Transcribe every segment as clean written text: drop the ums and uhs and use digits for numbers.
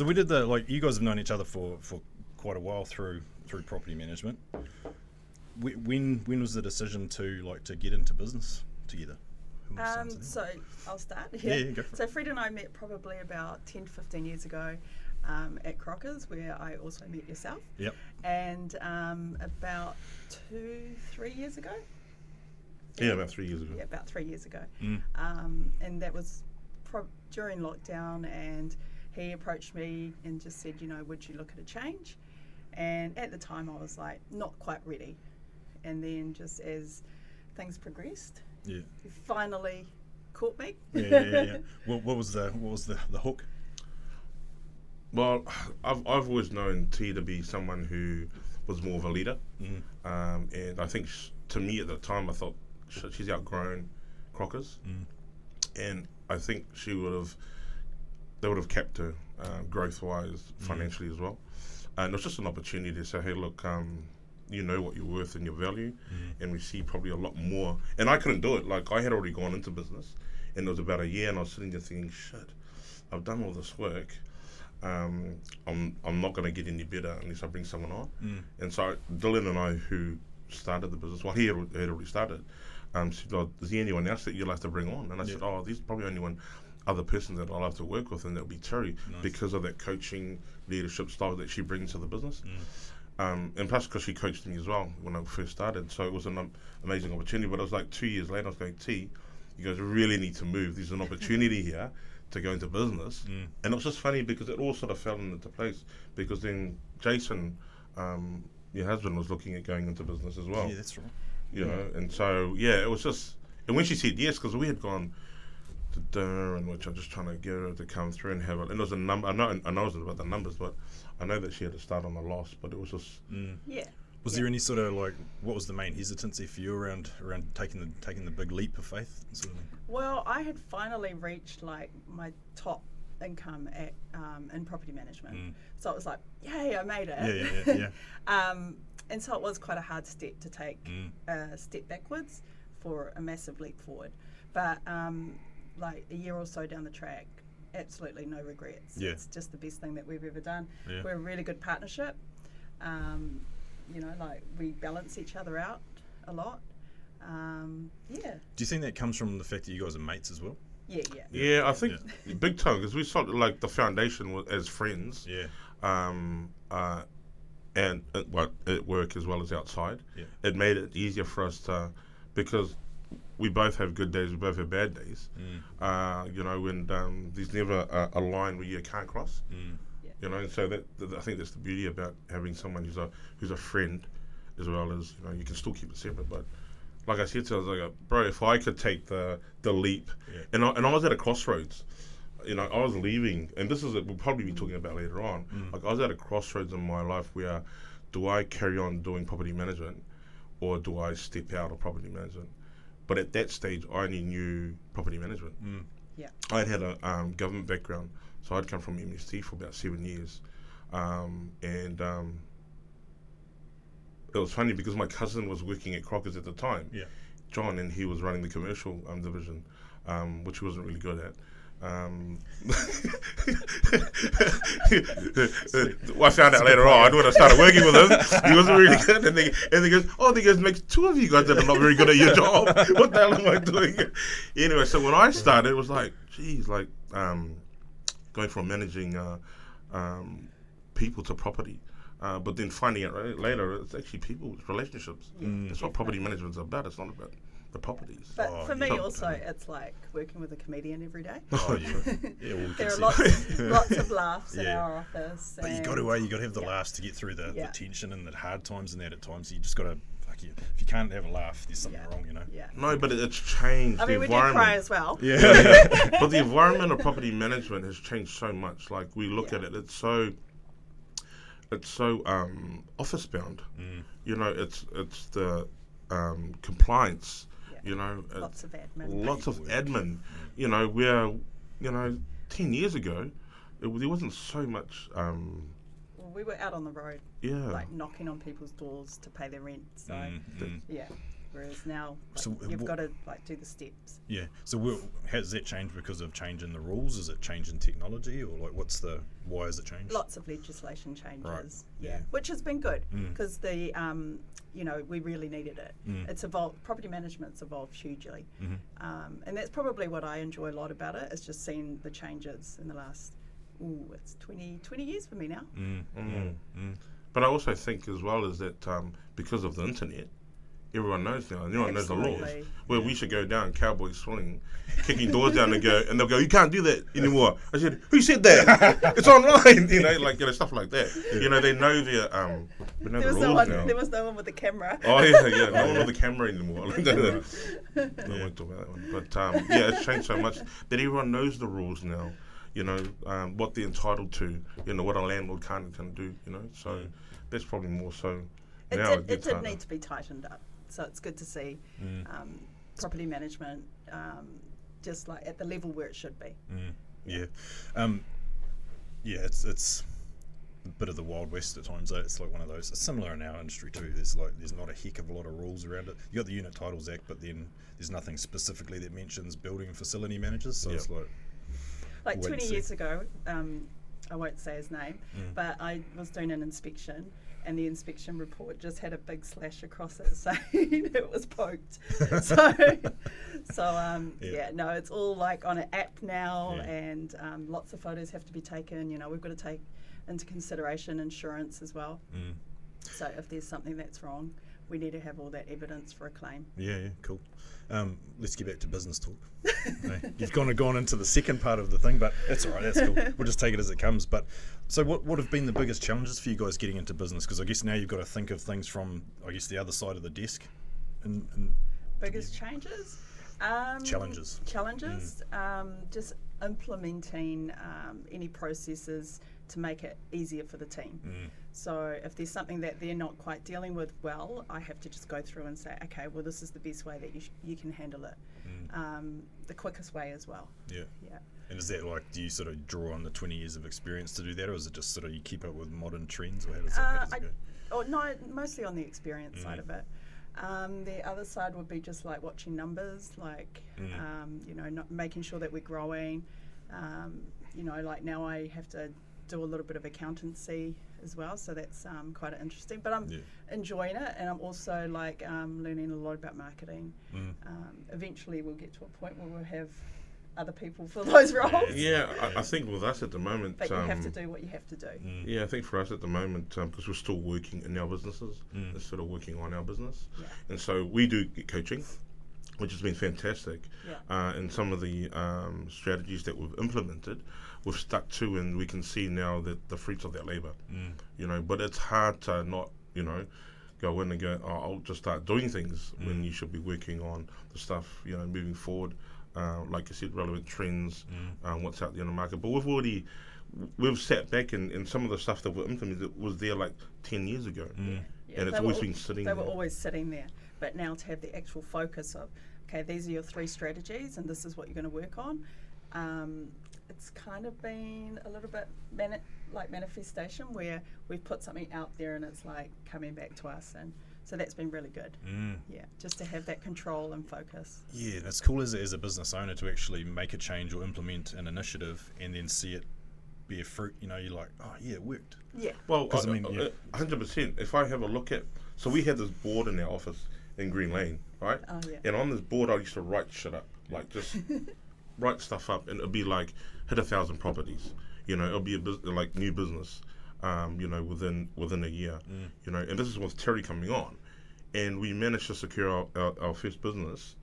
So we did you guys have known each other for quite a while through property management. When was the decision to get into business together? So I'll start. Yeah, go for it. So Fred and I met probably about 10 to 15 years ago at Crockers, where I also met yourself. Yep. And about 2-3 years ago. Yeah, about 3 years ago. Yeah, about 3 years ago. Mm. And that was during lockdown, and he approached me and just said, would you look at a change? And at the time I was like, not quite ready. And then just as things progressed, Yeah. he finally caught me. Yeah. What was the hook? Well, I've always known T to be someone who was more of a leader. Mm. And I think to me at the time, I thought she's outgrown Crockers. Mm. And I think they would have kept her growth-wise, financially as well. And it was just an opportunity to say, hey, look, you know what you're worth and your value, and we see probably a lot more. And I couldn't do it. Like, I had already gone into business, and it was about a year, and I was sitting there thinking, shit, I've done all this work. I'm not going to get any better unless I bring someone on. And so Dylan and I, who started the business, well, he had already started, said, oh, is there anyone else that you'll have to bring on? And I said, oh, there's probably only one other person that I'll have to work with, and that'll be Tiri, because of that coaching leadership style that she brings to the business. And plus because she coached me as well when I first started, so it was an amazing opportunity. But it was like 2 years later, I was going, T, you guys really need to move. There's an opportunity here to go into business. And it was just funny because it all sort of fell into place, because then Jason, your husband, was looking at going into business as well. Yeah, that's right. You know, and so, yeah, it was just, and when she said yes, because we had gone to dinner, in which I'm just trying to get her to come through and have it. And it was a number, I know it wasn't about the numbers, but I know that she had to start on a loss, but it was just... Yeah. Was there any sort of what was the main hesitancy for you around taking the big leap of faith sort of thing? Well, I had finally reached my top income at in property management, so it was like, yay, I made it. Yeah. And so it was quite a hard step to take, a step backwards for a massive leap forward. But a year or so down the track, absolutely no regrets. Yeah. It's just the best thing that we've ever done. Yeah. We're a really good partnership. We balance each other out a lot. Yeah. Do you think that comes from the fact that you guys are mates as well? Yeah. Yeah, I think big time, because we sort of the foundation was as friends. Yeah. And at work as well as outside. Yeah. It made it easier for us because we both have good days, we both have bad days. When there's never a line where you can't cross. And so that I think that's the beauty about having someone who's a friend, as well as you can still keep it separate. But like I said to her, I was like, bro, if I could take the leap, and I was at a crossroads. I was leaving, and this is we'll probably be talking about later on. Like, I was at a crossroads in my life where, do I carry on doing property management, or do I step out of property management? But at that stage, I only knew property management. Yeah. I had a government background, so I'd come from MST for about 7 years, and it was funny because my cousin was working at Crockers at the time, John, and he was running the commercial division, which he wasn't really good at. I found out later on when I started working with him, he wasn't really good. And he goes, makes two of you guys that are not very good at your job. What the hell am I doing? Anyway, so when I started, it was like, geez, going from managing people to property. But then finding out later, it's actually people, relationships. That's what property management's about. It's not about the properties. But for me also, it's like working with a comedian every day. Oh yeah, there are lots of laughs in our office. But you got to have the laughs to get through the tension and the hard times and that at times. You just got to if you can't have a laugh, there's something wrong, Yeah. No, but it's changed. I mean, the we do environment. cry as well. Yeah. But the environment of property management has changed so much. Like, we look at it, it's so office bound. It's the compliance. Lots of admin. Lots of admin. Where 10 years ago, there wasn't so much. We were out on the road, knocking on people's doors to pay their rent. So, yeah. Whereas now, So you've wh- got to like do the steps. Yeah. So has that changed because of change in the rules? Is it change in technology, or like why has it changed? Lots of legislation changes, Right, yeah, yeah. which has been good because the we really needed it. It's evolved. Property management's evolved hugely, and that's probably what I enjoy a lot about it. Is just seeing the changes in the last. It's 20 years for me now. But I also think as well is that because of the internet, everyone knows now, and everyone knows the laws. Absolutely. Where we should go down, cowboy swinging, kicking doors down and they'll go, you can't do that anymore. I said, who said that? It's online, stuff like that. They know the rules now. There was no one with a camera. Oh yeah, no one with the camera anymore. I won't talk about that one. But it's changed so much that everyone knows the rules now. What they're entitled to. What a landlord can't and can do. So that's probably more so. Now It did need to be tightened up. So it's good to see property management just like at the level where it should be. Yeah. It's a bit of the Wild West at times. It's like one of those. It's similar in our industry too. There's not a heck of a lot of rules around it. You got the Unit Titles Act, but then there's nothing specifically that mentions building and facility managers. So it's like 20 years ago, I won't say his name, but I was doing an inspection, and the inspection report just had a big slash across it saying it was poked. It's all like on an app now, and lots of photos have to be taken. We've got to take into consideration insurance as well. So if there's something that's wrong, we need to have all that evidence for a claim. Yeah, cool. Let's get back to business talk. You've kind of gone into the second part of the thing, but that's all right. That's cool. We'll just take it as it comes. But so, what have been the biggest challenges for you guys getting into business? Because I guess now you've got to think of things from, the other side of the desk. Biggest changes? Challenges. Just implementing any processes to make it easier for the team. So if there's something that they're not quite dealing with well, I have to just go through and say, okay, well, this is the best way that you can handle it. The quickest way as well. Yeah. And is that do you sort of draw on the 20 years of experience to do that, or is it just sort of you keep up with modern trends, or how does it go? No, mostly on the experience side of it. The other side would be just like watching numbers, not making sure that we're growing. Like now I have to do a little bit of accountancy as well, so that's quite interesting. But I'm enjoying it, and I'm also learning a lot about marketing. Eventually, we'll get to a point where we'll have other people for those roles. Yeah, I think with us at the moment, but you have to do what you have to do. Yeah, I think for us at the moment, because we're still working in our businesses instead of working on our business, and so we do get coaching, which has been fantastic. And some of the strategies that we've implemented, we've stuck to, and we can see now that the fruits of that labour. But it's hard to not, go in and go, I'll just start doing things when you should be working on the stuff, moving forward. Like I said, relevant trends, what's out there in the market. But we've sat back and some of the stuff that we implemented was there 10 years ago. And it's always been sitting there. They were always sitting there. But now to have the actual focus of, okay, these are your 3 strategies and this is what you're going to work on. It's kind of been a little bit manifestation where we've put something out there and it's coming back to us, and so that's been really good. Just to have that control and focus. Yeah, that's cool as a business owner to actually make a change or implement an initiative and then see it bear fruit. You're like, oh yeah, it worked. Yeah. Well, 100%. If I have a look at, so we had this board in our office in Green Lane, right? Oh yeah. And on this board, I used to write shit up, just write stuff up, and it'd be hit 1,000 properties. It'll be a new business, within a year. And this is with Tiri coming on, and we managed to secure our first business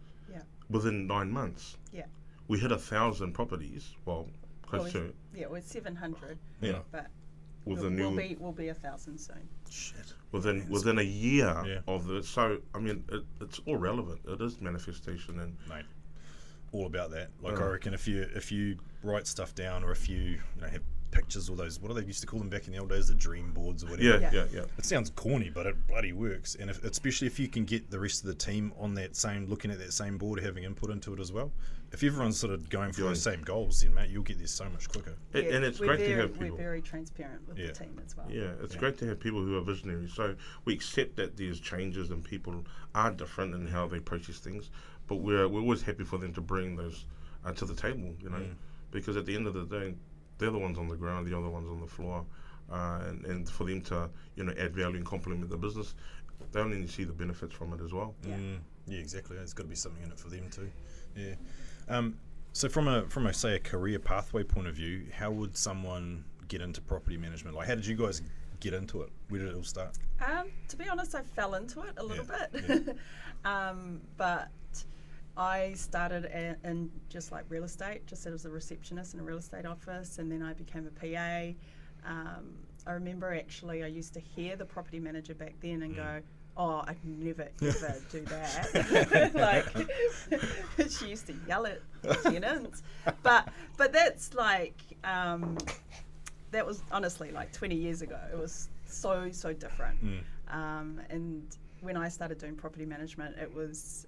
within 9 months. Yeah. We hit 1,000 properties. Well, close to. Yeah, we're 700. Yeah. But we'll be 1,000 soon. Shit. Within a year of it. So it's all relevant. It is manifestation and. Mate, all about that. I reckon if you write stuff down, or if you have pictures, or those, what do they used to call them back in the old days, the dream boards or whatever. Yeah. It sounds corny, but it bloody works. And especially if you can get the rest of the team on that same, looking at that same board, having input into it as well. If everyone's sort of going for those same goals, then mate, you'll get there so much quicker. And it's great to have people. We're very transparent with the team as well. Yeah, it's great to have people who are visionaries. So we accept that there's changes and people are different in how they approach these things, but we're always happy for them to bring those to the table, because at the end of the day, they're the ones on the ground, the other ones on the floor, and for them to add value and complement the business, they only see the benefits from it as well. Yeah, exactly. There's got to be something in it for them too. Yeah. So from a say a career pathway point of view, how would someone get into property management? Like, how did you guys get into it? Where did it all start? To be honest, I fell into it a little bit, but I started in just like real estate, just as a receptionist in a real estate office, and then I became a PA. I remember actually I used to hear the property manager back then and go, "Oh, I'd never ever do that." Like, she used to yell at tenants, but that's like that was honestly like 20 years ago. It was so different. And when I started doing property management, it was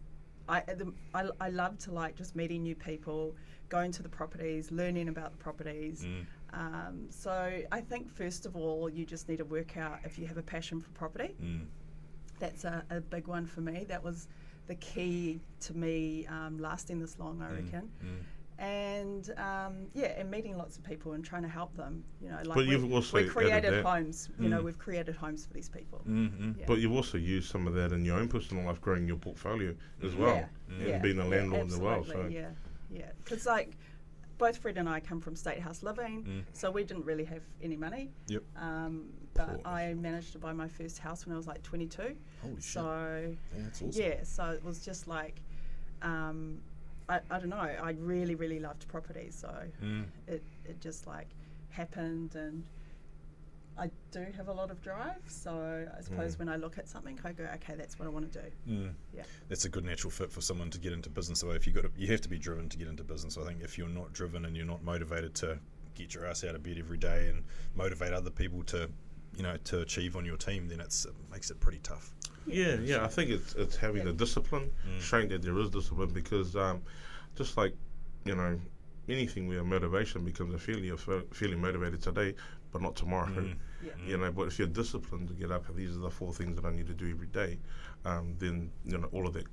I love to like just meeting new people, going to the properties, learning about the properties. So I think first of all, you just need to work out if you have a passion for property. That's a big one for me. That was the key to me lasting this long, I reckon. And and meeting lots of people and trying to help them. Like but you've also we created homes. We've created homes for these people. But you've also used some of that in your own personal life, growing your portfolio as well, and being a landlord as well. So because like both Fred and I come from state house living, so we didn't really have any money. But I managed to buy my first house when I was like 22. Holy shit. So that's awesome. so it was just like. I don't know, I really loved property, so it just like happened, and I do have a lot of drive, so I suppose when I look at something I go, okay, that's what I want to do. That's a good natural fit for someone to get into business. So if you have to be driven to get into business. I think if you're not driven and you're not motivated to get your ass out of bed every day and motivate other people to to achieve on your team, then it makes it pretty tough. I think it's having the discipline, showing that there is discipline, because just like anything where motivation becomes a feeling of feeling motivated today but not tomorrow. But if you're disciplined to get up and these are the 4 things that I need to do every day, then all of that,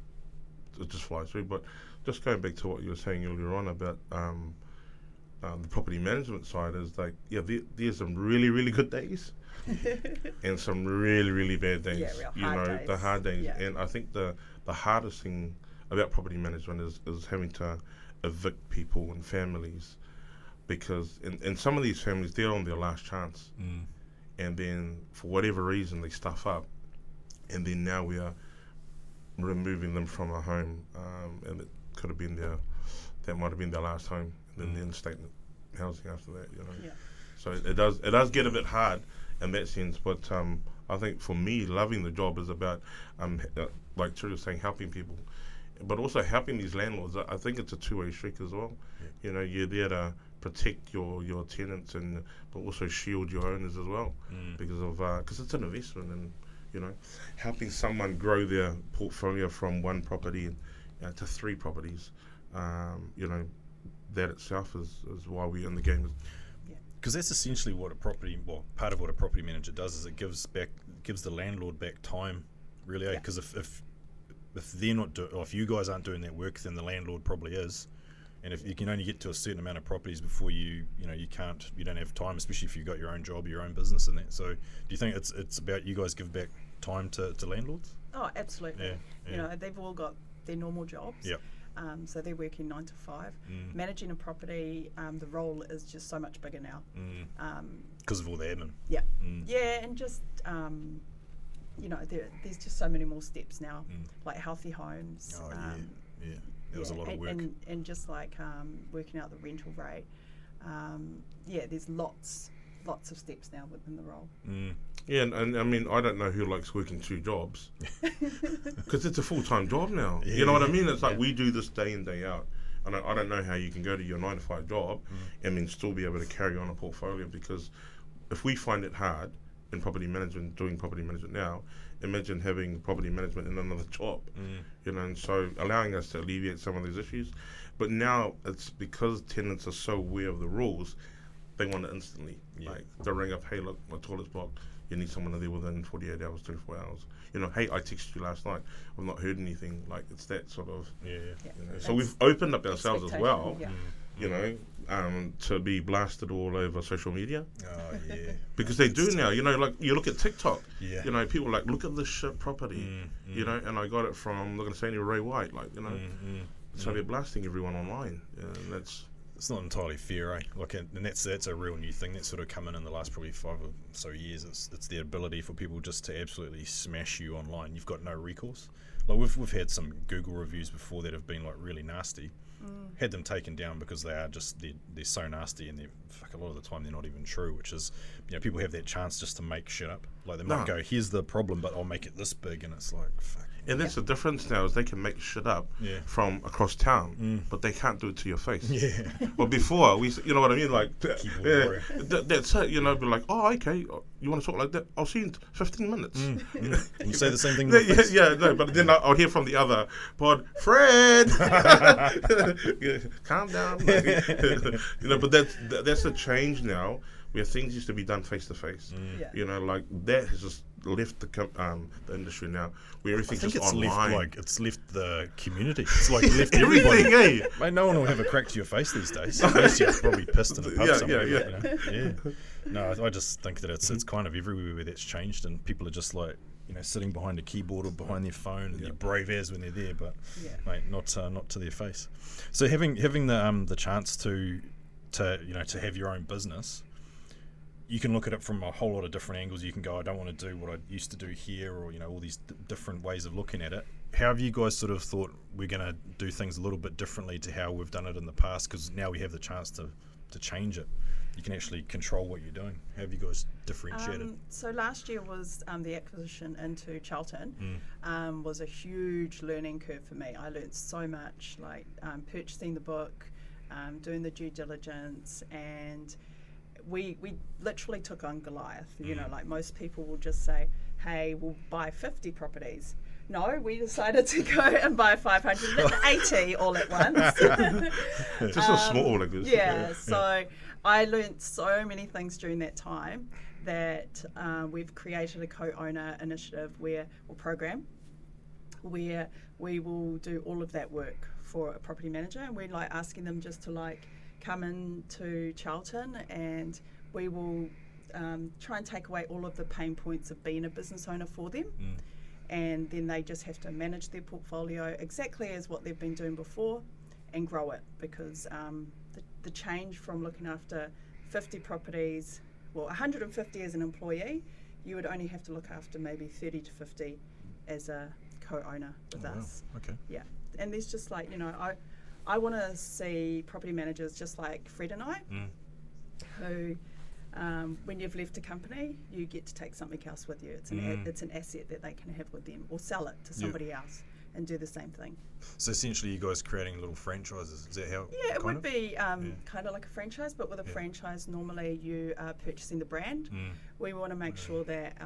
it just flies through. But just going back to what you were saying earlier on about the property management side, is like there's some really good days and some really bad days. Days. The hard days. And I think the hardest thing about property management is having to evict people and families, because in some of these families, they're on their last chance, and then for whatever reason they stuff up, and then now we are removing them from a home, and it could have been that might have been their last home, and then the in-state housing after that. So it does get a bit hard in that sense, but I think for me, loving the job is about like Tiri was saying, helping people, but also helping these landlords. I think it's a two-way street as well. You're there to protect your tenants, but also shield your owners as well, because it's an investment, and helping someone grow their portfolio from one property to 3 properties. That itself is why we're in the game. Because that's essentially what part of what a property manager does is it gives the landlord back time, really. Because if they're not if you guys aren't doing that work, then the landlord probably is. And if you can only get to a certain amount of properties before you don't have time, especially if you've got your own job, your own business, and that. So do you think it's about you guys give back time to landlords? Oh, absolutely. They've all got their normal jobs. So they're working 9 to 5. Managing a property, the role is just so much bigger now. Because of all the admin. And just there's just so many more steps now, like healthy homes. That was a lot of work. And just like working out the rental rate. There's lots of steps now within the role. And I mean, I don't know who likes working 2 jobs, because it's a full-time job now. You know what I mean? It's like we do this day in, day out. I don't know how you can go to your 9-to-5 job and then still be able to carry on a portfolio, because if we find it hard in property management, doing property management now, imagine having property management in another job, you know, and so allowing us to alleviate some of these issues. But now it's because tenants are so aware of the rules, they want it instantly. Like, they'll ring up, hey, look, my toilet's blocked. You need someone there within 48 hours, 24 hours. You know, hey, I texted you last night. I've not heard anything. Like, it's that sort of, you know. So we've opened up ourselves as well, you know, to be blasted all over social media. Oh, yeah. Because they do now, you know, like, you look at TikTok, Yeah. you know, people are like, look at this shit property, you know, and I got it from, I'm not going to say any Ray White, like, you know. So they're blasting everyone online, and that's... It's not entirely fair, eh? Like, and that's a real new thing that's sort of come in the last probably 5 or so years. It's the ability for people just to absolutely smash you online. You've got no recourse. Like, we've had some Google reviews before that have been like really nasty. Had them taken down because they're so nasty, and a lot of the time they're not even true. Which is, you know, people have that chance just to make shit up. Like, they might go, here's the problem, but I'll make it this big, and it's like, fuck. And that's the difference now, is they can make shit up from across town, but they can't do it to your face. Yeah. Well, before, you know what I mean? Like, that's it, you know, be like, oh, okay, you want to talk like that? I'll see you in 15 minutes. And you say the same thing to my face. No, but then I'll hear from the other pod, Fred! Calm down. You know, but that's a change now, where things used to be done face to face. You know, like, that has just left the industry now, where everything's just online. It's left the community. It's like left everybody. Everything, eh? Mate, no one will have a crack to your face these days. Unless you're probably pissed in a pub somewhere. You know? No, I just think that it's kind of everywhere where that's changed, and people are just like, you know, sitting behind a keyboard or behind their phone, and they're brave as when they're there, but mate, not to their face. So having the chance to have your own business, you can look at it from a whole lot of different angles. You can go, I don't want to do what I used to do here, or, you know, all these different ways of looking at it. How have you guys sort of thought we're going to do things a little bit differently to how we've done it in the past? Because now we have the chance to change it. You can actually control what you're doing. How have you guys differentiated? So last year was the acquisition into Charlton was a huge learning curve for me. I learned so much, like purchasing the book, doing the due diligence, and we literally took on Goliath. You know, like most people will just say, hey, we'll buy 50 properties. No, we decided to go and buy 580 all at once. Just a small, like this. So I learnt so many things during that time that we've created a co-owner initiative program where we will do all of that work for a property manager, and we're like asking them just to like come into Charlton, and we will try and take away all of the pain points of being a business owner for them. And then they just have to manage their portfolio exactly as what they've been doing before and grow it, because the change from looking after 50 properties, 150 as an employee, you would only have to look after maybe 30 to 50 as a co-owner with us. Wow. Okay. Yeah, and there's just like, you know, I want to see property managers just like Fred and I, who when you've left a company, you get to take something else with you. It's an asset that they can have with them, or sell it to somebody else and do the same thing. So essentially, you guys creating little franchises. Is that how? Yeah, it would be kind of like a franchise, but with a franchise, normally you are purchasing the brand. We want to make sure that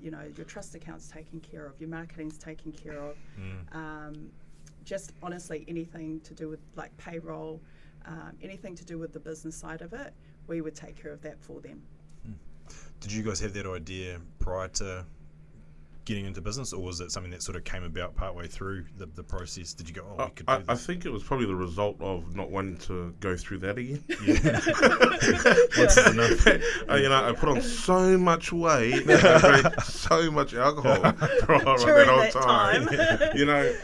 you know, your trust account's taken care of, your marketing's taken care of. Just honestly, anything to do with like payroll, anything to do with the business side of it, we would take care of that for them. Did you guys have that idea prior to getting into business, or was it something that sort of came about partway through the process? Did you go, we could do this? I think it was probably the result of not wanting to go through that again. You know, I put on so much weight, and I drank so much alcohol During that whole that time. You know,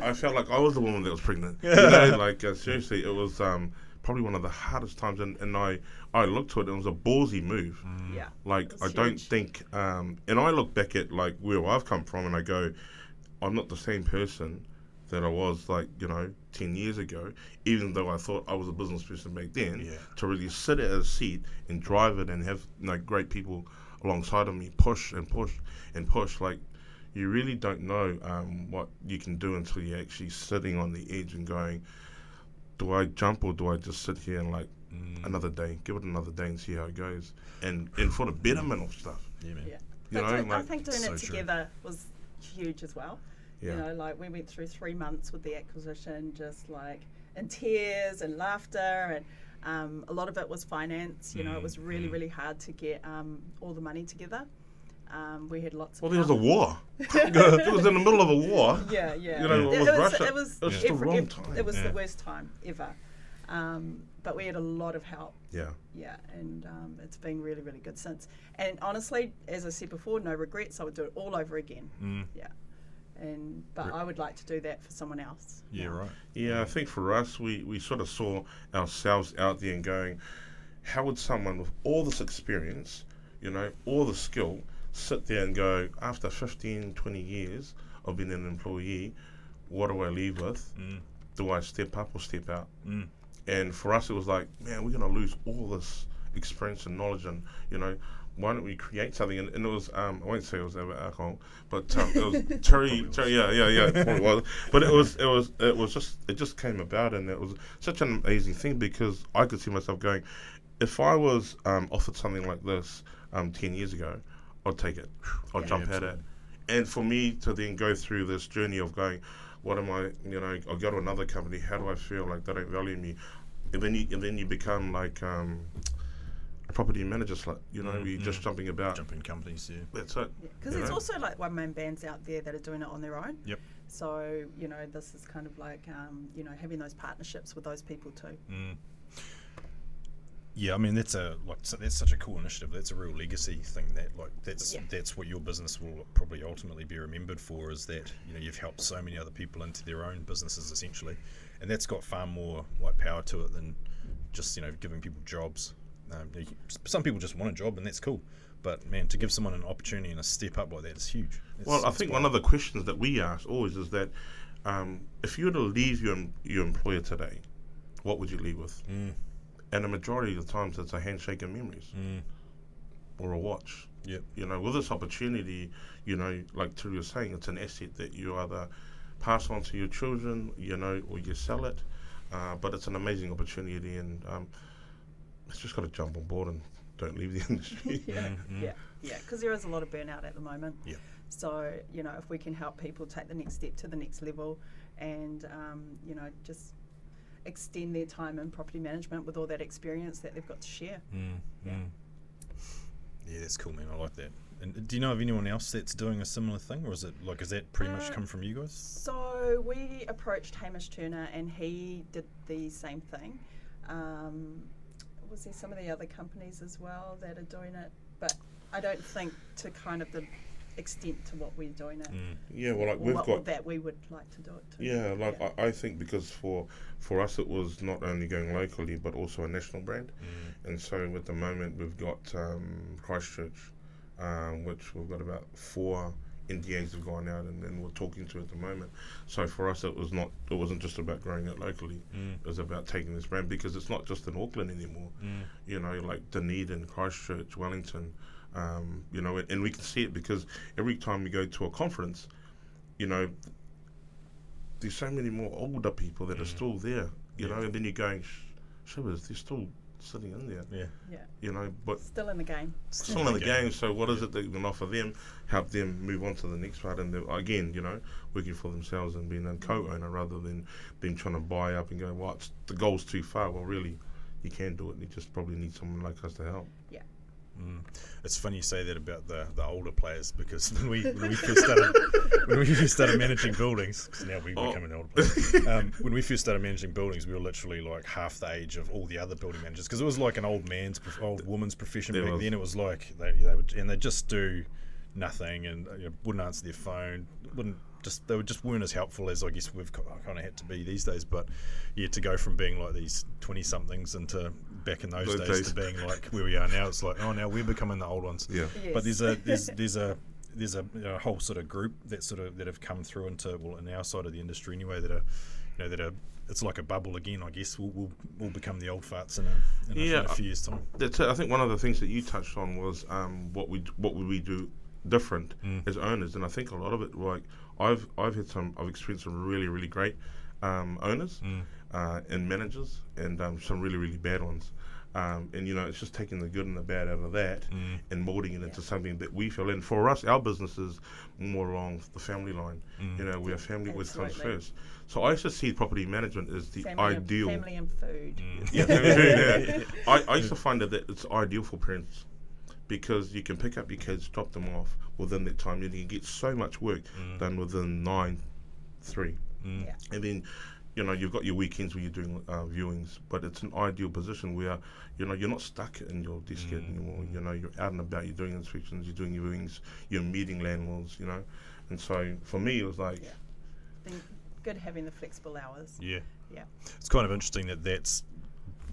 I felt like I was the woman that was pregnant. You know, like seriously, it was probably one of the hardest times, and I looked to it, and it was a ballsy move. Yeah. Like, I don't think, and I look back at like where I've come from, and I go, I'm not the same person that I was, like, you know, 10 years ago, even though I thought I was a business person back then. To really sit at a seat and drive it and have, you know, great people alongside of me push and push and push, like, you really don't know what you can do until you're actually sitting on the edge and going, do I jump or do I just sit here and another day, give it another day and see how it goes, and for the betterment of stuff. Yeah, man. Yeah. You But know, I think doing so it true. together was huge as well. Yeah. You know, like we went through 3 months with the acquisition, just like in tears and laughter, and a lot of it was finance. You know, it was really, really hard to get all the money together. We had lots of Well, there was a war. It was in the middle of a war. Yeah, yeah. You know, it was Russia. It was, It was just the wrong time. It was Yeah. the worst time ever. But we had a lot of help. Yeah. Yeah, and it's been really, really good since. And honestly, as I said before, no regrets. I would do it all over again. Yeah. But I would like to do that for someone else. Yeah, right. Yeah, I think for us, we sort of saw ourselves out there and going, how would someone with all this experience, you know, all the skill, sit there and go, after 15, 20 years of being an employee, what do I leave with? Do I step up or step out? And for us, it was like, man, we're going to lose all this experience and knowledge, and, you know, why don't we create something? And it was, I won't say it was over alcohol, but it was Tiri, yeah, it was. But it just came about, and it was such an amazing thing, because I could see myself going, if I was offered something like this 10 years ago, I'd take it. I'd jump at it. And for me to then go through this journey of going, what am I, you know, I'll go to another company, how do I feel like they don't value me? And then you become like a property manager slut, you know, you're just jumping about. Jumping companies, yeah. That's it. Because there's also like one-man bands out there that are doing it on their own. Yep. So, you know, this is kind of like, you know, having those partnerships with those people too. Yeah, I mean that's such a cool initiative. That's a real legacy thing. That's what your business will probably ultimately be remembered for. Is that, you know, you've helped so many other people into their own businesses essentially, and that's got far more like power to it than just, you know, giving people jobs. Some people just want a job, and that's cool. But man, to give someone an opportunity and a step up like that is huge. Well, I think one of the questions that we ask always is that if you were to leave your employer today, what would you leave with? And the majority of the times, it's a handshake and memories, or a watch. Yep. You know, with this opportunity, you know, like Tiri was saying, it's an asset that you either pass on to your children, you know, or you sell it. But it's an amazing opportunity, and it's just got to jump on board and don't leave the industry. Yeah, because there is a lot of burnout at the moment. Yeah. So, you know, if we can help people take the next step to the next level, and, you know, just extend their time in property management with all that experience that they've got to share. Yeah, that's cool, man. I like that. And do you know of anyone else that's doing a similar thing, or is that pretty much come from you guys? So we approached Hamish Turner, and he did the same thing. Was there some of the other companies as well that are doing it? But I don't think to kind of the extent to what we're doing it. Yeah, well, like Or that we would like to do it too. Yeah, like I think because for us it was not only going locally but also a national brand, and so at the moment we've got Christchurch, which we've got about 4 NDAs have gone out, and then we're talking to at the moment. So for us it wasn't just about growing it locally. It was about taking this brand, because it's not just in Auckland anymore. You know, like Dunedin, Christchurch, Wellington. You know, and we can see it because every time we go to a conference, you know, there's so many more older people that are still there, you know, and then you're going, shivers, they're still sitting in there. Yeah. You know, but Still in the game. still in the game. So what is it that you can offer them, help them move on to the next part, and again, you know, working for themselves and being a co-owner rather than them trying to buy up and go, well, the goal's too far. Well, really, you can do it. You just probably need someone like us to help. Yeah. It's funny you say that about the older players, because when we first started managing buildings, because now we're becoming older players. When we first started managing buildings, we were literally like half the age of all the other building managers, because it was like an old woman's profession back then. It was like they just do nothing, and wouldn't answer their phone, they just weren't as helpful as I guess we've kind of had to be these days. But yeah, to go from being like these 20-somethings into back in those days to being like where we are now, it's like, oh, now we're becoming the old ones. Yeah. Yes. But there's a whole sort of group that have come through into, well, in our side of the industry anyway, that are it's like a bubble again. I guess we'll become the old farts in a few years' time. That's it. I think one of the things that you touched on was what would we do different as owners, and I think a lot of it, like I've experienced some really, really great owners and managers, and some really, really bad ones. And it's just taking the good and the bad out of that and molding it into something that we feel. And for us, our business is more along the family line. We are family with comes first. So I used to see property management as the ideal. Family and food. I used to find that it's ideal for parents, because you can pick up your kids, drop them off within that time, and you get so much work done within 9-3. And then you've got your weekends where you're doing viewings, but it's an ideal position where you're not stuck in your desk anymore. You're out and about, you're doing inspections, you're doing your viewings, you're meeting landlords. And so for me, it was like good having the flexible hours. It's kind of interesting that's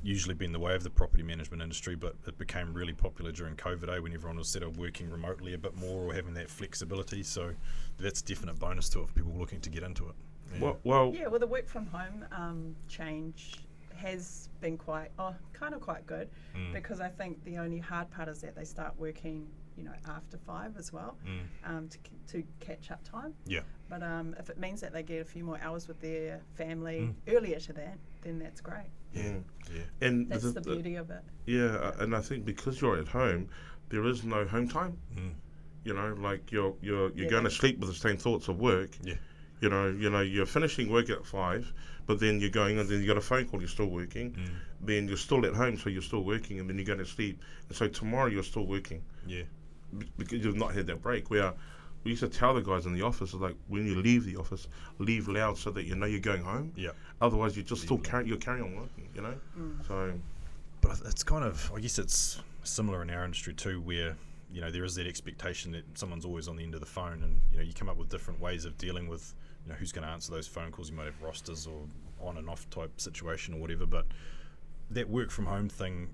usually been the way of the property management industry, but it became really popular during COVID, when everyone was sort of working remotely a bit more or having that flexibility. So that's a definite bonus to it for people looking to get into it. Well, the work from home change has been quite good, because I think the only hard part is that they start working, after 5 as well, to catch up time. But if it means that they get a few more hours with their family earlier to that, then that's great. And that's the beauty of it. And I think because you're at home, there is no home time. Like you're going to sleep with the same thoughts of work. You're finishing work at 5, but then you're going and then you got a phone call, you're still working. Then you're still at home, so you're still working, and then you're going to sleep. And so tomorrow you're still working. Because you've not had that break. Where we used to tell the guys in the office, like, when you leave the office, leave loud so that you're going home. Otherwise, you're just you're carrying on working. So, but it's kind of, I guess it's similar in our industry too, where there is that expectation that someone's always on the end of the phone, and you come up with different ways of dealing with who's going to answer those phone calls. You might have rosters or on and off type situation or whatever, but that work from home thing,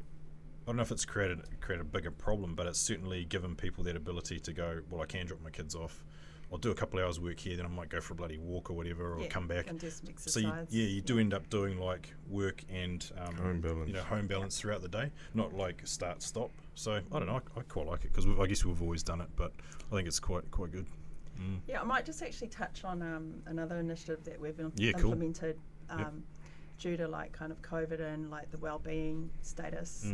I don't know if it's created a bigger problem, but it's certainly given people that ability to go, well, I can drop my kids off, I'll do a couple of hours work here, then I might go for a bloody walk or whatever, or come back. And do some exercise. So you do end up doing like work and home balance throughout the day, not like start stop. So I don't know, I quite like it, because I guess we've always done it, but I think it's quite good. I might just actually touch on another initiative that we've implemented due to like kind of COVID and like the wellbeing status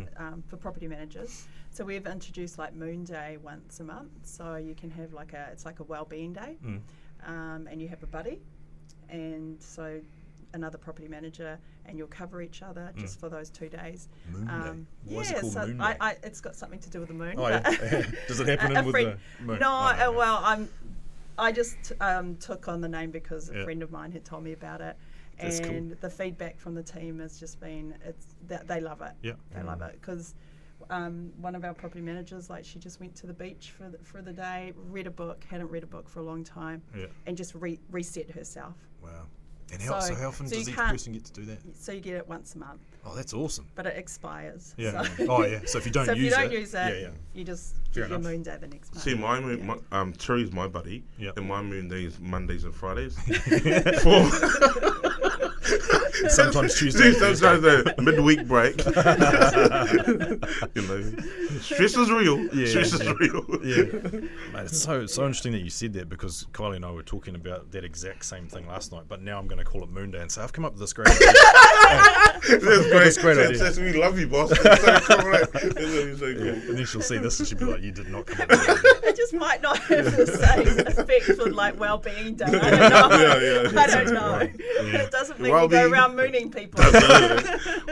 for property managers. So we've introduced like Moon Day once a month. So you can have it's like a wellbeing day, and you have a buddy, and so another property manager, and you'll cover each other just for those 2 days. Moon Day. Why is it called Moon Day? It's got something to do with the moon. Oh, does it happen with the moon? No, well, I just took on the name because a friend of mine had told me about it. That's and cool. the feedback from the team has just been they love it. They love it, because one of our property managers, like, she just went to the beach for the day, hadn't read a book for a long time, and just reset herself. Wow. And how often does each person get to do that? So you get it once a month. Oh, that's awesome. But it expires. So. So if you don't use it, you just get your Moon Day the next month. See, my moon, Tiri's my buddy, and my Moon Day is Mondays and Fridays. Sometimes Tuesdays. Sometimes a midweek break. Stress is real. Stress is real. Mate, it's so interesting that you said that, because Kylie and I were talking about that exact same thing last night, but now I'm going to call it Moon Day and say I've come up with this great idea. That's great idea. We love you, boss. It's so cool. It's so cool. And then she'll see this and she'll be like, you did not come up with that. It just might not have the same effect for like wellbeing day. I don't know. I don't know. Right. It doesn't make me go around mooning people.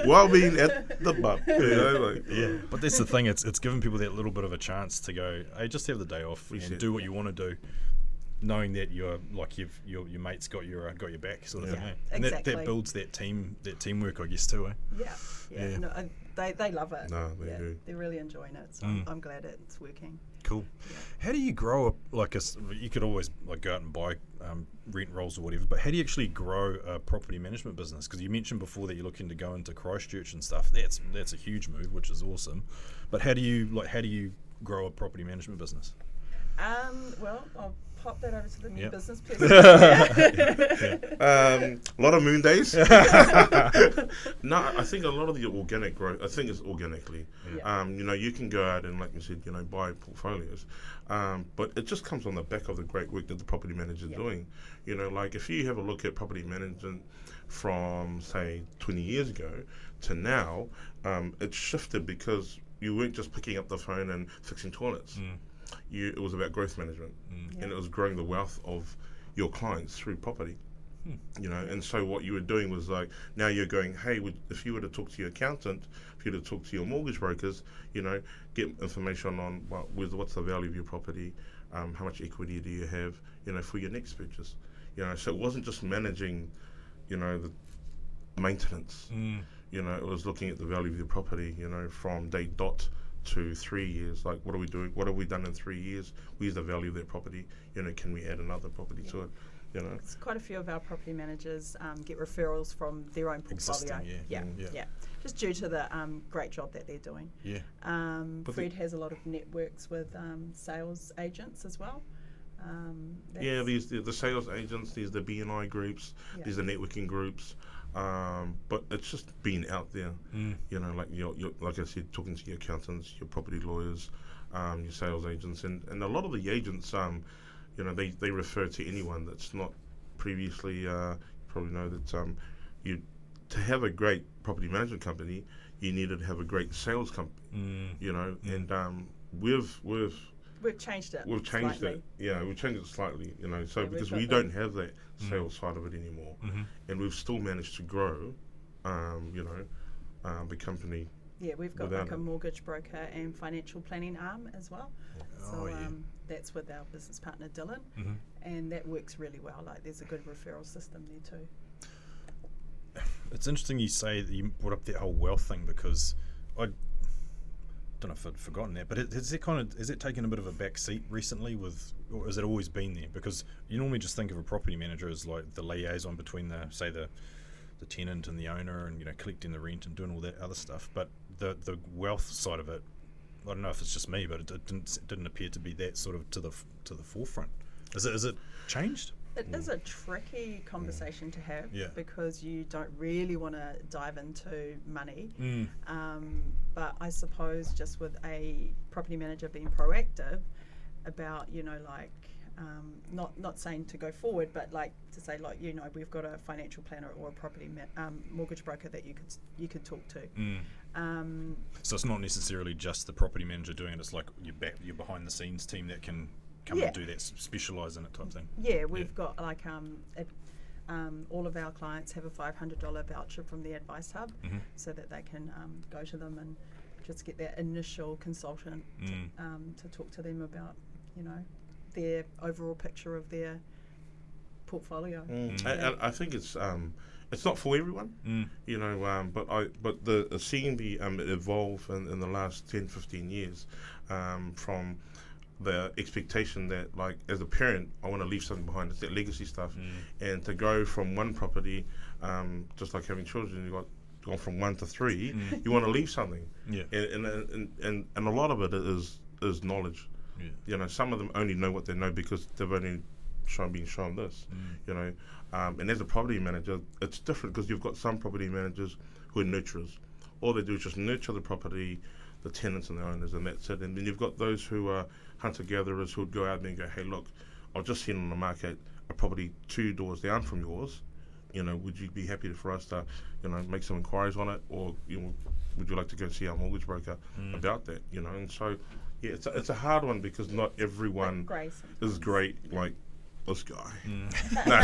Well-being at the pub. But that's the thing, it's given people that little bit of a chance to go, hey, just have the day off and do what you want to do, knowing that you're like your mate's got your back, sort of thing. Eh? And exactly. that builds that teamwork, I guess, too. No, they love it. No, they do. They're really enjoying it, so I'm glad it's working. Cool. How do you grow you could always like go out and buy rent rolls or whatever, but how do you actually grow a property management business? Because you mentioned before that you're looking to go into Christchurch and stuff. That's a huge move, which is awesome. But how do you grow a property management business? Well, I'll pop that over to the new Yep. business person. Yeah. A lot of moon days. No, I think a lot of the organic growth, I think it's organically. Yeah. You can go out and, like you said, buy portfolios. But it just comes on the back of the great work that the property manager is Yeah. doing. Like if you have a look at property management from, say, 20 years ago to now, it's shifted because you weren't just picking up the phone and fixing toilets. It was about growth management, Yeah. and it was growing the wealth of your clients through property. And so what you were doing was like, now you're going, hey, if you were to talk to your accountant, if you were to talk to your mortgage brokers, get information on what's the value of your property, how much equity do you have, for your next purchase. So it wasn't just managing, the maintenance. It was looking at the value of your property, from day dot to 3 years. Like, what are we doing? What have we done in 3 years? Where's the value of that property? Can we add another property to it? It's quite a few of our property managers get referrals from their own portfolio. Existing, yeah. Just due to the great job that they're doing. Yeah. Fred has a lot of networks with sales agents as well. These the sales agents, these the BNI groups, these are networking groups. But it's just being out there, like you're like I said, talking to your accountants, your property lawyers, your sales agents, and a lot of the agents, they refer to anyone that's not previously. You probably know that to have a great property management company, you needed to have a great sales company. And we've changed it. We've changed slightly. it. Yeah, we've changed it slightly. So Yeah, because we've we got don't have that sales side of it anymore, and we've still managed to grow, the company. Yeah, we've got without like a it. mortgage broker and financial planning arm as well. So that's with our business partner Dylan, and that works really well. Like, there's a good referral system there too. It's interesting you say that you brought up that whole wealth thing, because I don't know if I'd forgotten that, but has it taken a bit of a back seat recently, or has it always been there? Because you normally just think of a property manager as like the liaison between the tenant and the owner, and collecting the rent and doing all that other stuff. But the wealth side of it, I don't know if it's just me, but it didn't appear to be that sort of to the forefront. Is it changed? It is a tricky conversation to have, because you don't really want to dive into money. But I suppose just with a property manager being proactive about, not saying to go forward, but like to say, like, we've got a financial planner or a property mortgage broker that you could talk to. So it's not necessarily just the property manager doing it. It's like your behind the scenes team that can come and do that, specialise in it type thing. Yeah, we've got like all of our clients have a $500 voucher from the Advice Hub, so that they can go to them and just get that initial consultant to talk to them about, their overall picture of their portfolio. And I think it's not for everyone, but seeing the evolve in the last 10, 15 years, from the expectation that, like, as a parent, I want to leave something behind. It's that legacy stuff, and to go from one property, just like having children, gone from 1 to 3. You want to leave something, and a lot of it is knowledge. Some of them only know what they know because they've only been shown this. And as a property manager, it's different, because you've got some property managers who are nurturers. All they do is just nurture the property, the tenants and the owners, and that's it. And then you've got those who are hunter-gatherers who would go out there and go, hey, look, I've just seen on the market a property 2 doors down from yours. Would you be happy for us to, make some inquiries on it, or would you like to go see our mortgage broker about that? And so, it's a hard one, because not everyone is great like this guy. No.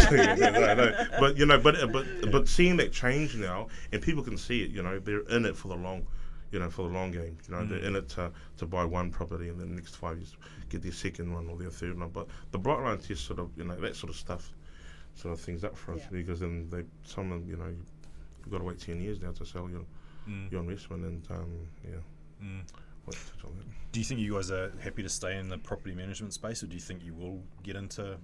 But seeing that change now, and people can see it. They're in it for the long. For the long game. They're in it to buy one property, and then the next 5 years get their second one or their third one. But the bright line test sort of, that sort of stuff, sort of things up for us, because then you've got to wait 10 years now to sell your investment, and Do you think you guys are happy to stay in the property management space, or do you think you will get into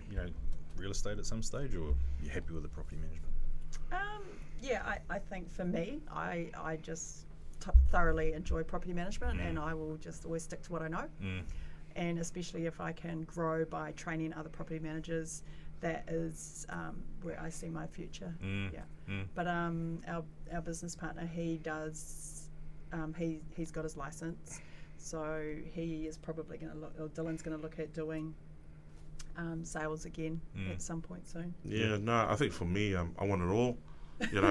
real estate at some stage, or are you happy with the property management? I think for me, I just thoroughly enjoy property management, and I will just always stick to what I know. and especially if I can grow by training other property managers, that is where I see my future. But our business partner, he does, he's got his license, so he is probably going to look, or Dylan's going to look at doing sales again at some point soon. Yeah, no, I think for me, I want it all. You know,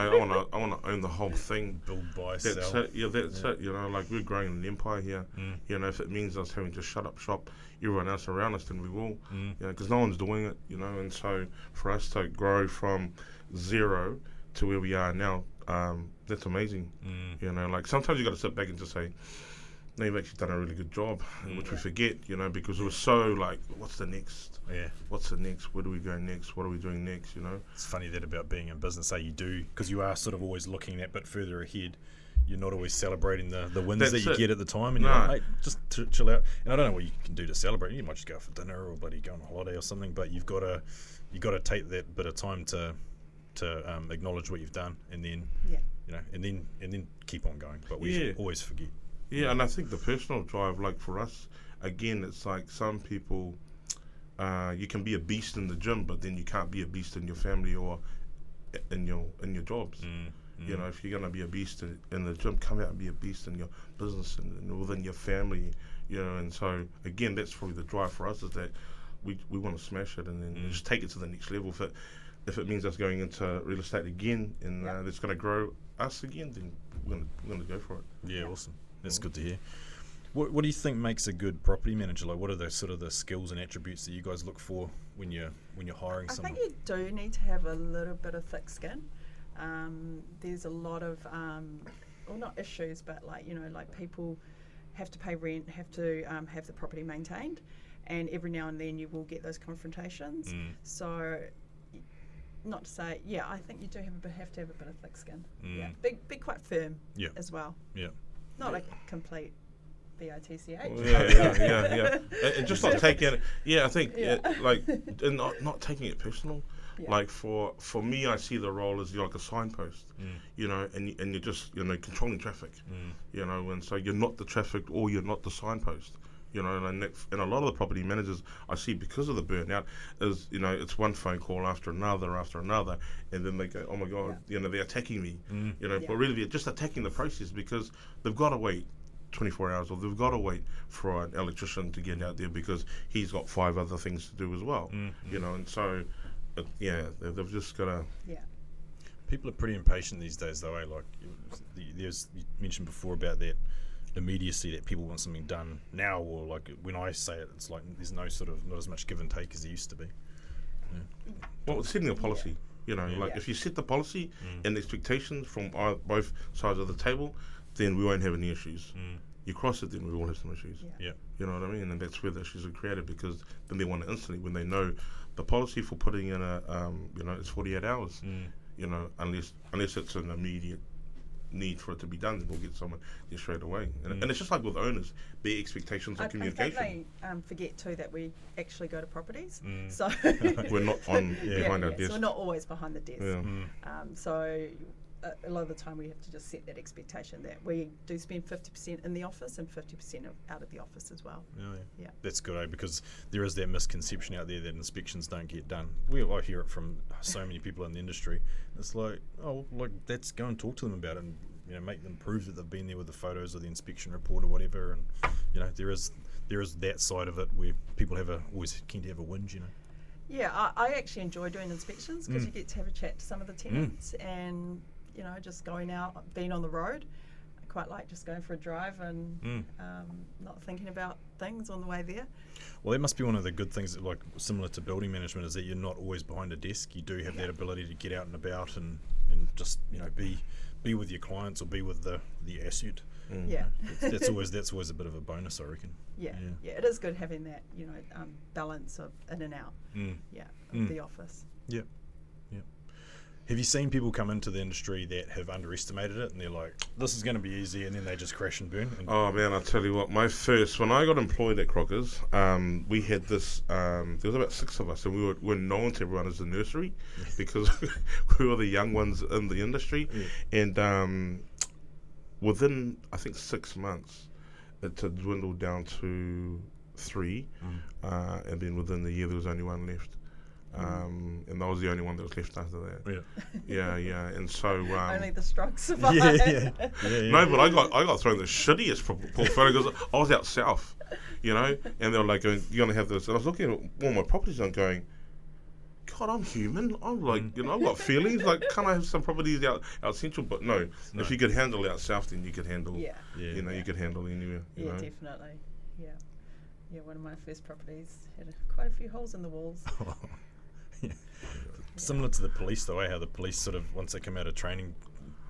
I want to own the whole thing. Build, buy, That's sell. it. Yeah, that's it. You know, like we're growing an empire here. You know, if it means us having to shut up shop everyone else around us, then we will. You know, because no one's doing it. You know, and so for us to grow from 0 to where we are now, that's amazing. You know, like sometimes you got to sit back and just say, no, you've actually done a really good job, which we forget, you know, because it was so like, what's the next? What's the next? Where do we go next? What are we doing next, you know? It's funny that about being in business, you do, because you are sort of always looking that bit further ahead. You're not always celebrating the wins That's that you it. get at the time, and you're like, hey, just chill out. And I don't know what you can do to celebrate. You might just go for dinner or bloody go on a holiday or something, but you've got to take that bit of time to acknowledge what you've done, and then you know, and then keep on going. But we always forget. Yeah, and I think the personal drive, like for us, again, it's like some people, you can be a beast in the gym, but then you can't be a beast in your family or in your jobs. You know, if you're gonna be a beast in the gym, come out and be a beast in your business and within your family. You know, and so again, that's probably the drive for us, is that we want to smash it and then just take it to the next level. If it means us going into real estate again and it's going to grow us again, then we're going to go for it. Yeah, awesome. That's good to hear. What do you think makes a good property manager? Like, what are the sort of the skills and attributes that you guys look for when you're hiring someone? I think you do need to have a little bit of thick skin. There's a lot of, well, not issues, but like, you know, like people have to pay rent, have to have the property maintained, and every now and then you will get those confrontations. So, not to say, I think you do have to have a bit of thick skin. Be quite firm as well. Not a complete bitch. Yeah. And just not taking it. I think like and not taking it personal. Like for me, I see the role as you're like a signpost, you know, and you're just, you know, controlling traffic, you know, and so you're not the traffic or you're not the signpost. You know, and a lot of the property managers I see, because of the burnout, is, you know, it's one phone call after another, and then they go, oh my God, you know, they're attacking me, you know, but really they're just attacking the process, because they've got to wait 24 hours, or they've got to wait for an electrician to get out there because he's got 5 other things to do as well, you know, and so, they've just got to... People are pretty impatient these days, though, eh? Like, you mentioned before about that immediacy, that people want something done now, or like when I say it, it's like there's no sort of, not as much give and take as there used to be. Well, setting a policy, you know, like if you set the policy and the expectations from both sides of the table, then we won't have any issues. You cross it, then we will have some issues. You know what I mean? And that's where the issues are created, because then they want it instantly when they know the policy for putting in a, you know, it's 48 hours. You know, unless it's an immediate need for it to be done, then we'll get someone there straight away. And it's just like with owners, their expectations on communication. I think they forget too that we actually go to properties, so we're not on behind our desk. So we're not always behind the desk. So a lot of the time we have to just set that expectation that we do spend 50% in the office and 50% out of the office as well. That's good, because there is that misconception out there that inspections don't get done. I hear it from so many people in the industry. It's like, let's go and talk to them about it, and, you know, make them prove that they've been there with the photos or the inspection report or whatever. And, you know, there is that side of it where people always keen to have a whinge, you know. Yeah, I actually enjoy doing inspections, because you get to have a chat to some of the tenants and, you know, just going out, being on the road. I quite like just going for a drive and not thinking about things on the way there. Well, that must be one of the good things, like similar to building management, is that you're not always behind a desk. You do have that ability to get out and about and just, you know, be with your clients or be with the asset. That's always a bit of a bonus, I reckon. It is good having that, you know, balance of in and out of the office. Have you seen people come into the industry that have underestimated it, and they're like, this is going to be easy, and then they just crash and burn? Oh man, I'll tell you what, when I got employed at Crockers, we had this, there was about 6 of us, and we were known to everyone as the nursery, because we were the young ones in the industry, and within, I think, 6 months, it had dwindled down to 3, and then within the year there was only one left. And I was the only one that was left after that. Yeah. And so only the strong survive. Yeah. no, but I got thrown the shittiest portfolio because I was out south, and they were like, going, "You're gonna have this." And I was looking at all my properties and going, "God, I'm human. I'm like, I've got feelings. Like, can't I have some properties out central?" But no, if you could handle out south, then you could handle. You could handle anywhere. You know? Definitely. Yeah. One of my first properties had quite a few holes in the walls. Similar to the police, though, how the police sort of, once they come out of training,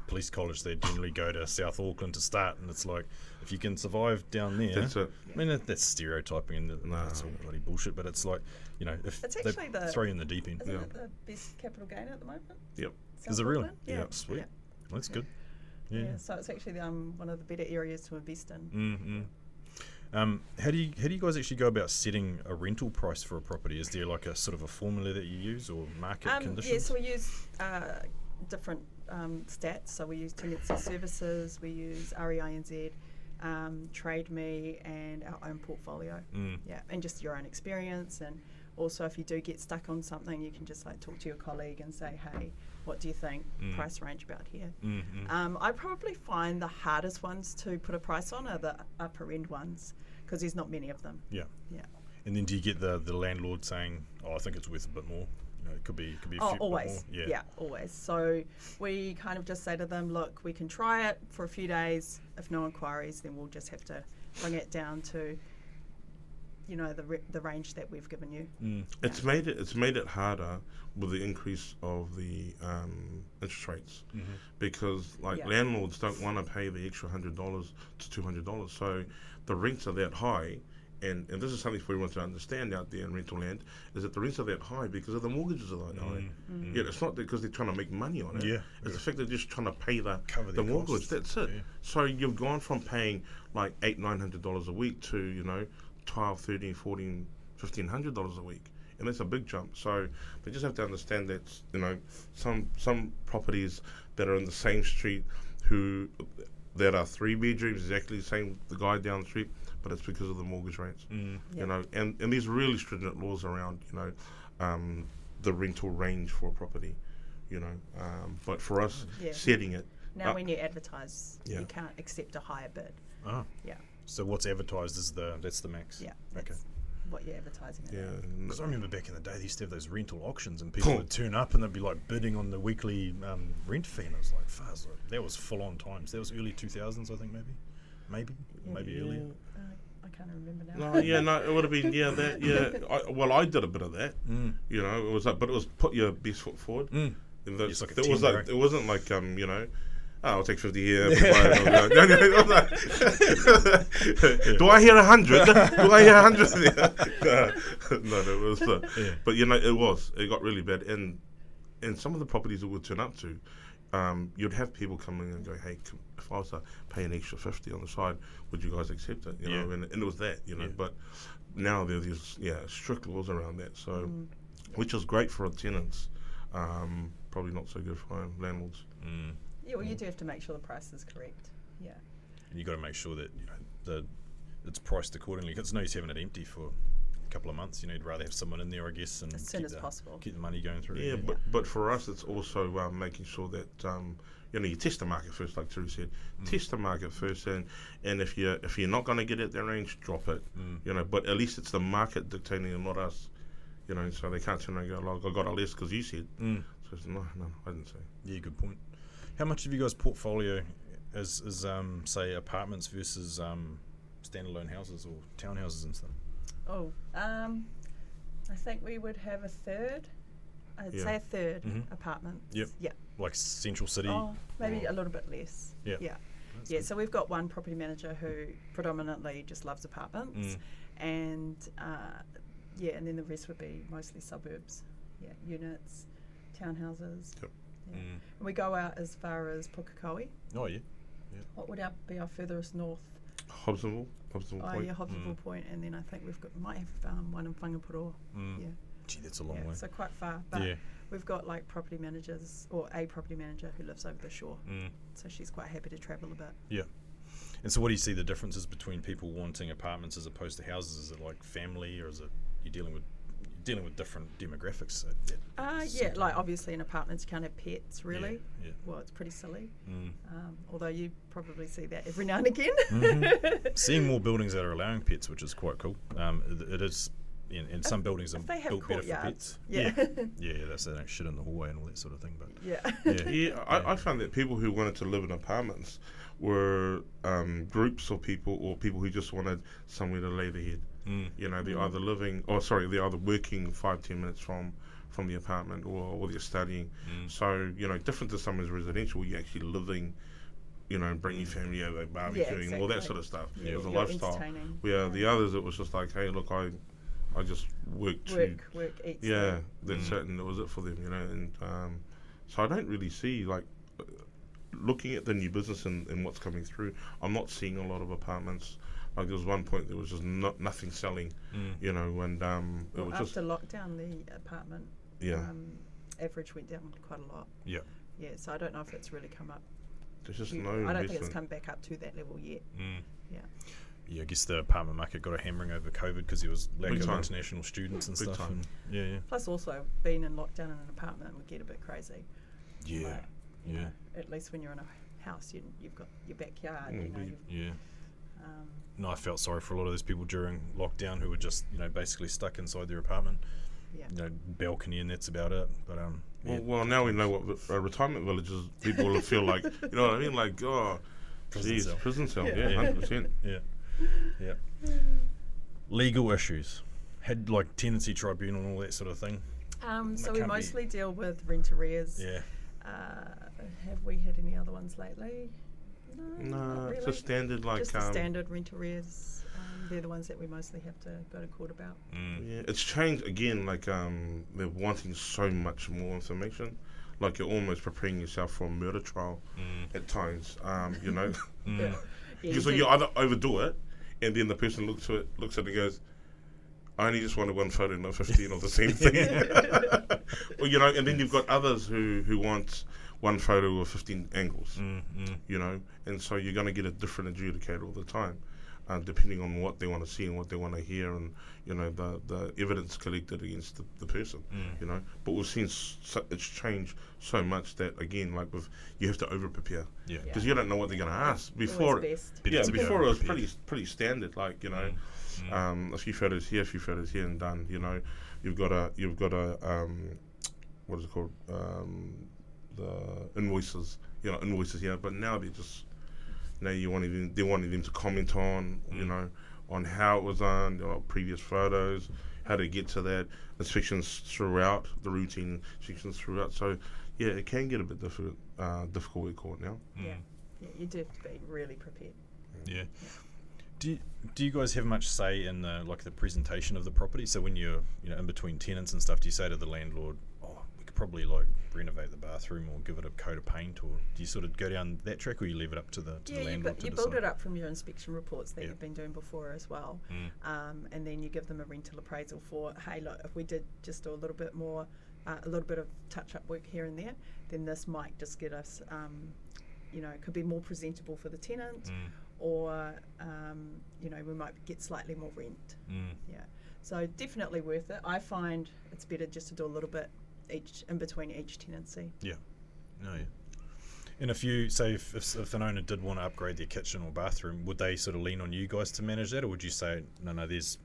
police college, they generally go to South Auckland to start, and it's like, if you can survive down there, That's it. I mean, that's stereotyping, and that's all bloody bullshit, but it's like, if It's they actually throw you in the deep end. Isn't it the best capital gain at the moment? Yep. Is it really? Auckland? Yeah. Sweet. Yeah. Well, that's good. Yeah. So it's actually one of the better areas to invest in. Mm-hmm. How do you guys actually go about setting a rental price for a property? Is there like a sort of a formula that you use, or market conditions? Yeah, so we use different stats. So we use tenancy services, we use REINZ, Trade Me, and our own portfolio. Yeah, and just your own experience. And also, if you do get stuck on something, you can just like talk to your colleague and say, "Hey, what do you think? Price range about here." I probably find the hardest ones to put a price on are the upper end ones, because there's not many of them. Yeah. And then do you get the landlord saying, "Oh, I think it's worth a bit more"? It could be a few always. bit more. Yeah, always. So we kind of just say to them, "Look, we can try it for a few days. If no inquiries, then we'll just have to bring it down to, the range that we've given you." It's made it harder with the increase of the interest rates, because landlords don't want to pay the extra $100 to $200, so the rents are that high. And this is something for everyone to understand out there in rental land, is that the rents are that high because of the mortgages are that high. Yeah, it's not because they're trying to make money on it. It's the fact they're just trying to pay the mortgage. Costs. That's it. So you've gone from paying like $800-900 a week to $1,200, $1,300, $1,400, $1,500 a week, and that's a big jump. So they just have to understand that some properties that are in the same street that are 3 bedrooms, exactly the same, the guy down the street, but it's because of the mortgage rates. And there's really stringent laws around the rental range for a property, but for us setting it now, when you advertise, you can't accept a higher bid. So what's advertised is that's the max. Okay. What you're advertising. Because I remember back in the day, they used to have those rental auctions, and people would turn up and they'd be like bidding on the weekly rent fee, and I was like, fuzz, that was full on times. That was early 2000s, I think, maybe earlier. I can't remember now. No, it would have been I did a bit of that. It was like, but it was put your best foot forward. It wasn't like I'll take 50 here. Do I hear 100? Do I hear 100? No, it was. But it got really bad, and some of the properties that would turn up to, you'd have people coming and go, "Hey, if I was to pay an extra 50 on the side, would you guys accept it?" And it was that, But now there's these strict laws around that, so which is great for tenants, probably not so good for landlords. Yeah, well, you do have to make sure the price is correct. Yeah. And you got to make sure that it's priced accordingly. It's no use having it empty for a couple of months. You'd rather have someone in there, I guess, and as soon as possible. Keep the money going through. Yeah, but for us, it's also making sure that you test the market first, like Tiri said. Test the market first, and if you're not going to get it that range, drop it. But at least it's the market dictating and not us. So they can't turn around and go, "I got a less because you said." So no, I didn't say. Yeah, good point. How much of you guys' portfolio is say apartments versus standalone houses or townhouses and stuff? I think we would have a third. I'd say a third apartments. Yep. Yeah. Like central city. Maybe a little bit less. Yeah. Yeah. So we've got one property manager who predominantly just loves apartments, and and then the rest would be mostly suburbs. Yeah, units, townhouses. Yep. Yeah. And we go out as far as Pukekohe. Oh yeah. What would be our furthest north? Hobsonville Point. Yeah, Hobsonville Point, and then I think might have one in Whangapuroa. Yeah. Gee, that's a long way. So quite far, but we've got like property managers or a property manager who lives over the shore, so she's quite happy to travel a bit. Yeah. And so what do you see the differences between people wanting apartments as opposed to houses? Is it like family, or is it you're dealing with different demographics? Yeah, like obviously in apartments you can't have pets really. Yeah. Well, it's pretty silly. Although you probably see that every now and again. Seeing more buildings that are allowing pets, which is quite cool. It is, and some buildings are If they have built better for courtyards. pets. Yeah. That's they don't shit in the hallway and all that sort of thing. But Yeah. I found that people who wanted to live in apartments were groups of people or people who just wanted somewhere to lay their head. They're either working 5-10 minutes from the apartment or they're studying. So, different to someone's residential, you're actually living, bring your family over, barbecuing, all that sort of stuff. Yeah, It was a you're lifestyle. entertaining. Where the others, it was just like, hey, look, I just work, eat, yeah, sleep. that's it, and that was it for them, and so I don't really see, like, looking at the new business and what's coming through, I'm not seeing a lot of apartments. Like, there was one point there was just nothing selling, and it was after just lockdown, the apartment average went down quite a lot. Yeah. Yeah, so I don't know if it's really come up. there's just huge. no I don't think it's investment. come back up to that level yet. Yeah. Yeah, I guess the apartment market got a hammering over COVID because there was lack Big of time. international students and Big stuff. time. And yeah. Plus, also being in lockdown in an apartment would get a bit crazy. Yeah. Like, you Yeah. know, at least when you're in a house, you've got your backyard. Yeah. No, I felt sorry for a lot of those people during lockdown who were just, basically stuck inside their apartment. Yeah. Balcony, and that's about it. But Well, now we know what retirement villages people will feel like. You know what I mean? Like, Prison cell. prison cell. Yeah. Yeah, 100%. Yeah. Legal issues. Had like tenancy tribunal and all that sort of thing. So we can't be- mostly deal with rent arrears. Yeah. Have we had any other ones lately? No, No, not it's really. a standard, like, Just the standard rent arrears. They're the ones that we mostly have to go to court about. yeah, it's changed again. Like, they're wanting so much more information. Like, you're almost preparing yourself for a murder trial at times. Yeah. Yeah, So do. you either overdo it, and then the person looks at it and goes, I only just wanted one photo, not 15 of the same thing. Well, and then you've got others who want one photo of 15 angles, and so you're going to get a different adjudicator all the time, depending on what they want to see and what they want to hear, and the evidence collected against the person, But we've seen it's changed so much that, again, like, you have to over prepare, because you don't know what they're going to ask. Before, Always best. before it was pretty standard, like, a few photos here, and done. You've got a what is it called? The invoices here, but now they just they wanting them to comment on on how it was done, previous photos, how to get to that, inspections throughout, the routine inspections throughout. So yeah, it can get a bit difficult with court now. Yeah, you do have to be really prepared. Yeah. Do you guys have much say in the presentation of the property? So when you're in between tenants and stuff, do you say to the landlord, we could probably renovate the bathroom or give it a coat of paint, or do you sort of go down that track, or you leave it up to the landlord to you decide? build it up from your inspection reports that you've been doing before as well, and then you give them a rental appraisal for, hey, look, if we did just do a little bit more, a little bit of touch-up work here and there, then this might just get us, it could be more presentable for the tenant. Or we might get slightly more rent. So definitely worth it. I find it's better just to do a little bit in between each tenancy. And if you say if an owner did want to upgrade their kitchen or bathroom, would they sort of lean on you guys to manage that, or would you say no, there's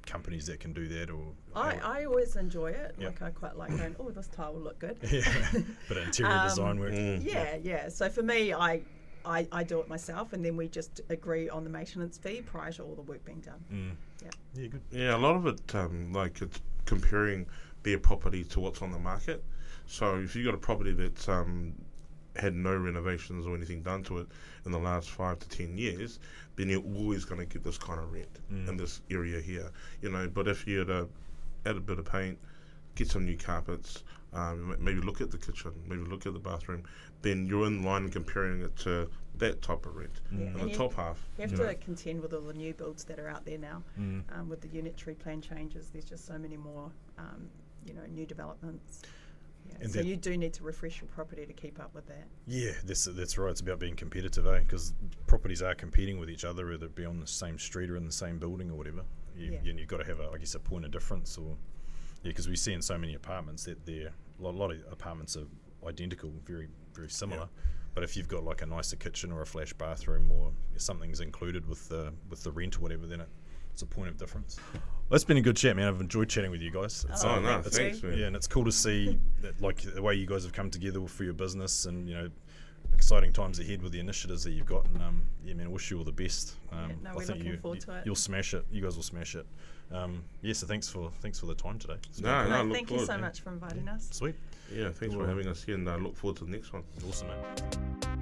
companies that can do that? Or I always enjoy it. Yep. Like, I quite like going, this tile will look good. But interior design work. Yeah. So for me, I do it myself, and then we just agree on the maintenance fee prior to all the work being done. Yeah, good. Yeah, a lot of it, it's comparing their property to what's on the market. So if you've got a property that's had no renovations or anything done to it in the last 5 to 10 years, then you're always going to get this kind of rent in this area here. But if you add a bit of paint, get some new carpets, maybe look at the kitchen, maybe look at the bathroom, then you're in line comparing it to that type of rent. And the top half. You have to contend with all the new builds that are out there now. With the unitary plan changes, there's just so many more, new developments. And So that- you do need to refresh your property to keep up with that. Yeah, that's right. It's about being competitive, because properties are competing with each other, whether it be on the same street or in the same building or whatever. You've got to have, a point of difference, or because we see in so many apartments that a lot of apartments are identical, very very similar. Yeah. But if you've got like a nicer kitchen or a flash bathroom or something's included with the rent or whatever, then it's a point of difference. Well, it's been a good chat, man. I've enjoyed chatting with you guys. It's, Oh, no, thanks, thanks, man. yeah, and it's cool to see that, like, the way you guys have come together for your business, and exciting times ahead with the initiatives that you've got. And yeah, man, I wish you all the best. No, I we're think looking forward to it. You'll smash it. You guys will smash it. Yeah, so thanks for the time today. It's been No, great. no, look Thank you forward, so man. much for inviting us. Sweet. Yeah, thanks for having us here, and I look forward to the next one. Awesome, man.